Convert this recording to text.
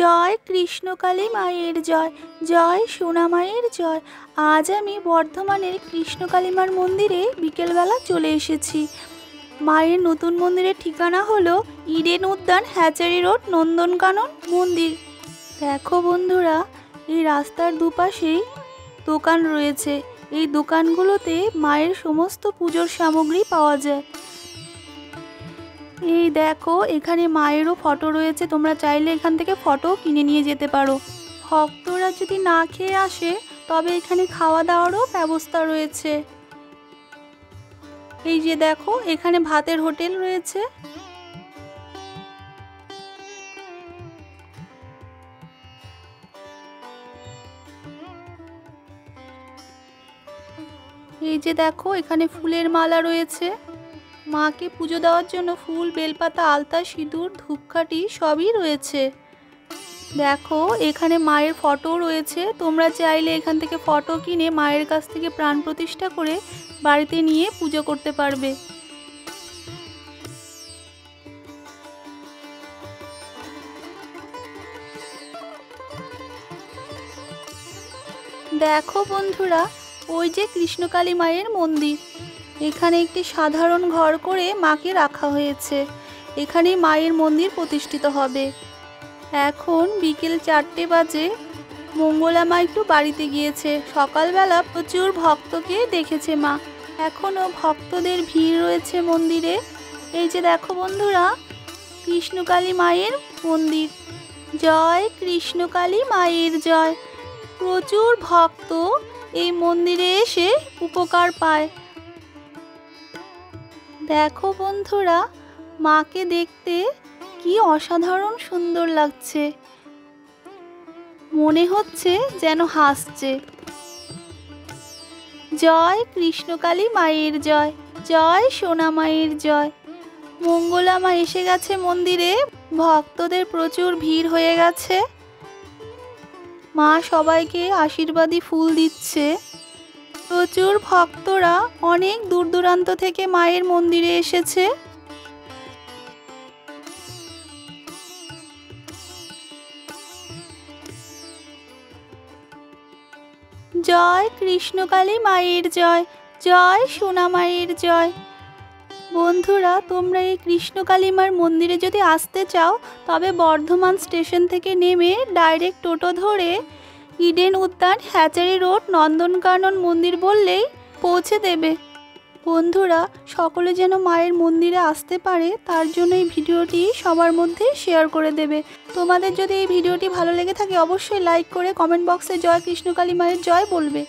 জয় কৃষ্ণকালী মায়ের জয়, জয় সোনা মায়ের জয়। আজ আমি বর্ধমানের কৃষ্ণকালী মার মন্দিরে বিকেলবেলা চলে এসেছি। মায়ের নতুন মন্দিরের ঠিকানা হলো ইডেন উদ্যান, হ্যাচারি রোড, নন্দনকানন মন্দির। দেখো বন্ধুরা, এই রাস্তার দুপাশেই দোকান রয়েছে। এই দোকানগুলোতে মায়ের সমস্ত পুজোর সামগ্রী পাওয়া যায়। এই দেখো, এখানে মায়েরও ফটো রয়েছে, তোমরা চাইলে এখান থেকে ফটো কিনে নিয়ে যেতে পারো। ভক্তরা যদি না খেয়ে আসে তবে এখানে খাওয়া দাওয়ারও ব্যবস্থা রয়েছে। এই যে দেখো, এখানে ভাতের হোটেল রয়েছে। এই যে দেখো, এখানে ফুলের মালা রয়েছে। মাকে পুজো দেওয়ার জন্য ফুল, বেলপাতা, আলতা, সিঁদুর, ধূপকাঠি সবই রয়েছে। দেখো, এখানে মায়ের ফটো রয়েছে। তোমরা চাইলে এখান থেকে ফটো কিনে মায়ের কাছ থেকে প্রাণ প্রতিষ্ঠা করে বাড়িতে নিয়ে পুজো করতে পারবে। দেখো বন্ধুরা, ওই যে কৃষ্ণকালী মায়ের মন্দির। এখানে একটি সাধারণ ঘর করে মাকে রাখা হয়েছে। এখানে মায়ের মন্দির প্রতিষ্ঠিত হবে। এখন বিকেল 4টে বাজে। মঙ্গলা মা একটু বাড়িতে গিয়েছে। সকালবেলা প্রচুর ভক্তকে দেখেছে মা। এখনও ভক্তদের ভিড় রয়েছে মন্দিরে। এই যে দেখো বন্ধুরা, কৃষ্ণকালী মায়ের মন্দির। জয় কৃষ্ণকালী মায়ের জয়। প্রচুর ভক্ত এই মন্দিরে এসে উপকার পায়। দেখো বন্ধুরা, মাকে দেখতে কি অসাধারণ সুন্দর লাগছে। মনে হচ্ছে যেন হাসছে। জয় কৃষ্ণকালী মায়ের জয়, জয় সোনা মায়ের জয়। মঙ্গলা মা এসে গেছে মন্দিরে। ভক্তদের প্রচুর ভিড় হয়ে গেছে। মা সবাইকে আশীর্বাদী ফুল দিচ্ছে। প্রচুর ভক্তরা অনেক দূর দূরান্ত থেকে মায়ের মন্দিরে এসেছে। জয় কৃষ্ণকালী মায়ের জয়, জয় সোনা মায়ের জয়। বন্ধুরা, তোমরা এই কৃষ্ণকালী মার মন্দিরে যদি আসতে চাও তবে বর্ধমান স্টেশন থেকে নেমে ডাইরেক্ট টোটো ধরে ইডেন উদ্যান, হ্যাচারি রোড, নন্দনকানন মন্দির বললেই পৌঁছে দেবে। বন্ধুরা, সকলে যেন মায়ের মন্দিরে আসতে পারে তার জন্য এই ভিডিওটি সবার মধ্যে শেয়ার করে দেবে। তোমাদের যদি এই ভিডিওটি ভালো লেগে থাকে অবশ্যই লাইক করে কমেন্ট বক্সে জয় কৃষ্ণকালী মায়ের জয় বলবে।